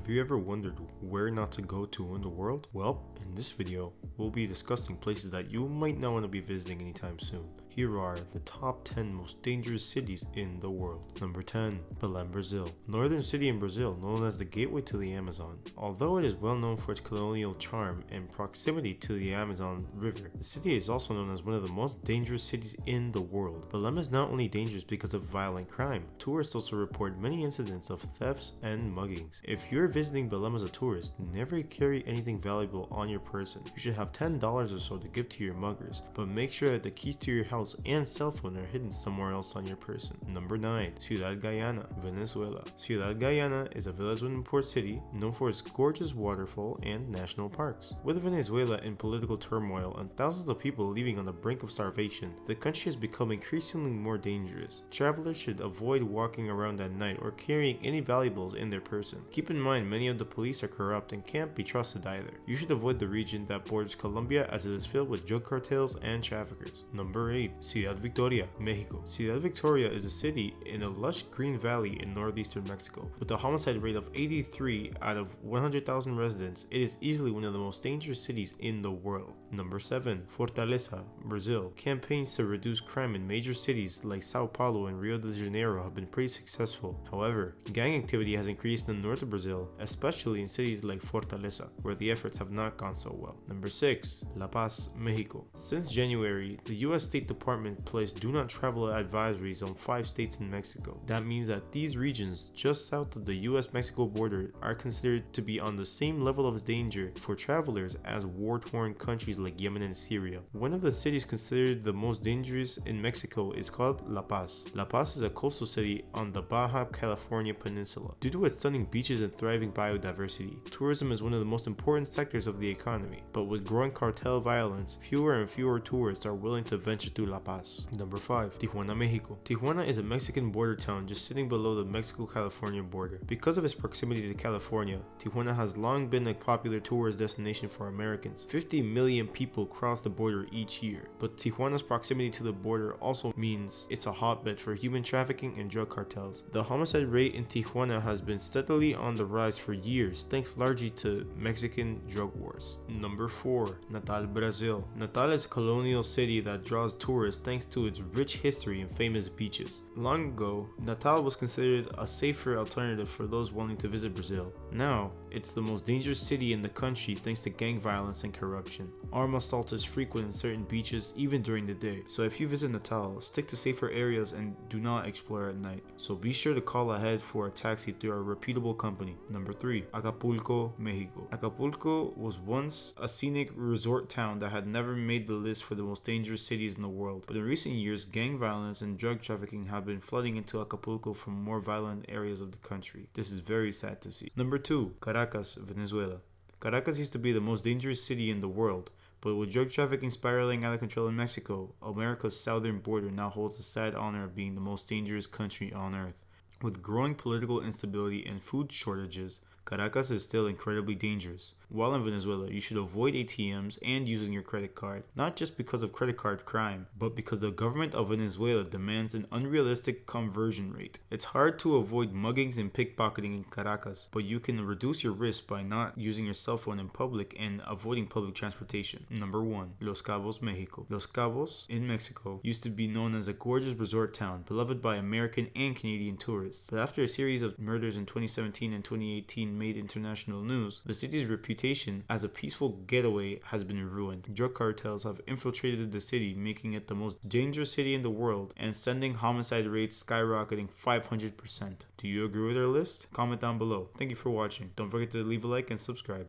Have you ever wondered where not to go to in the world? Well, in this video, we'll be discussing places that you might not want to be visiting anytime soon. Here are the top 10 most dangerous cities in the world. Number 10. Belém, Brazil. A northern city in Brazil known as the gateway to the Amazon. Although it is well known for its colonial charm and proximity to the Amazon River, the city is also known as one of the most dangerous cities in the world. Belém is not only dangerous because of violent crime, tourists also report many incidents of thefts and muggings. If you're visiting Belém as a tourist, never carry anything valuable on your person. You should have $10 or so to give to your muggers, but make sure that the keys to your house and cell phone are hidden somewhere else on your person. Number 9. Ciudad Guyana, Venezuela. Ciudad Guyana is a Venezuelan port city known for its gorgeous waterfall and national parks. With Venezuela in political turmoil and thousands of people living on the brink of starvation, the country has become increasingly more dangerous. Travelers should avoid walking around at night or carrying any valuables in their person. Keep in mind, many of the police are corrupt and can't be trusted either. You should avoid the region that borders Colombia as it is filled with drug cartels and traffickers. Number 8. Ciudad Victoria, Mexico. Ciudad Victoria is a city in a lush green valley in northeastern Mexico. With a homicide rate of 83 out of 100,000 residents, it is easily one of the most dangerous cities in the world. Number 7. Fortaleza, Brazil. Campaigns to reduce crime in major cities like Sao Paulo and Rio de Janeiro have been pretty successful. However, gang activity has increased in the north of Brazil, especially in cities like Fortaleza, where the efforts have not gone so well. Number 6. La Paz, Mexico. Since January, the US State Department placed do not travel advisories on 5 states in Mexico. That means that these regions just south of the US-Mexico border are considered to be on the same level of danger for travelers as war-torn countries like Yemen and Syria. One of the cities considered the most dangerous in Mexico is called La Paz. La Paz is a coastal city on the Baja California Peninsula. Due to its stunning beaches and thriving biodiversity, tourism is one of the most important sectors of the economy, but with growing cartel violence, fewer and fewer tourists are willing to venture to La Paz. Number 5. Tijuana, Mexico. Tijuana is a Mexican border town just sitting below the Mexico-California border. Because of its proximity to California, Tijuana has long been a popular tourist destination for Americans. 50 million people cross the border each year, but Tijuana's proximity to the border also means it's a hotbed for human trafficking and drug cartels. The homicide rate in Tijuana has been steadily on the rise for years, thanks largely to Mexican drug wars. Number 4. Natal, Brazil. Natal is a colonial city that draws tourists thanks to its rich history and famous beaches. Long ago, Natal was considered a safer alternative for those wanting to visit Brazil. Now, it's the most dangerous city in the country thanks to gang violence and corruption. Armed assault is frequent in certain beaches even during the day, so if you visit Natal, stick to safer areas and do not explore at night. So be sure to call ahead for a taxi through a reputable company. Number 3. Acapulco, Mexico. Acapulco was once a scenic resort town that had never made the list for the most dangerous cities in the world, but in recent years, gang violence and drug trafficking have been flooding into Acapulco from more violent areas of the country. This is very sad to see. Number 2. Caracas, Venezuela. Caracas used to be the most dangerous city in the world, but with drug trafficking spiraling out of control in Mexico, America's southern border now holds the sad honor of being the most dangerous country on earth. With growing political instability and food shortages, Caracas is still incredibly dangerous. While in Venezuela, you should avoid ATMs and using your credit card, not just because of credit card crime, but because the government of Venezuela demands an unrealistic conversion rate. It's hard to avoid muggings and pickpocketing in Caracas, but you can reduce your risk by not using your cell phone in public and avoiding public transportation. Number 1. Los Cabos, Mexico. Los Cabos, in Mexico, used to be known as a gorgeous resort town, beloved by American and Canadian tourists. But after a series of murders in 2017 and 2018 made international news, the city's reputation as a peaceful getaway has been ruined. Drug cartels have infiltrated the city, making it the most dangerous city in the world and sending homicide rates skyrocketing 500%. Do you agree with our list? Comment down below. Thank you for watching. Don't forget to leave a like and subscribe.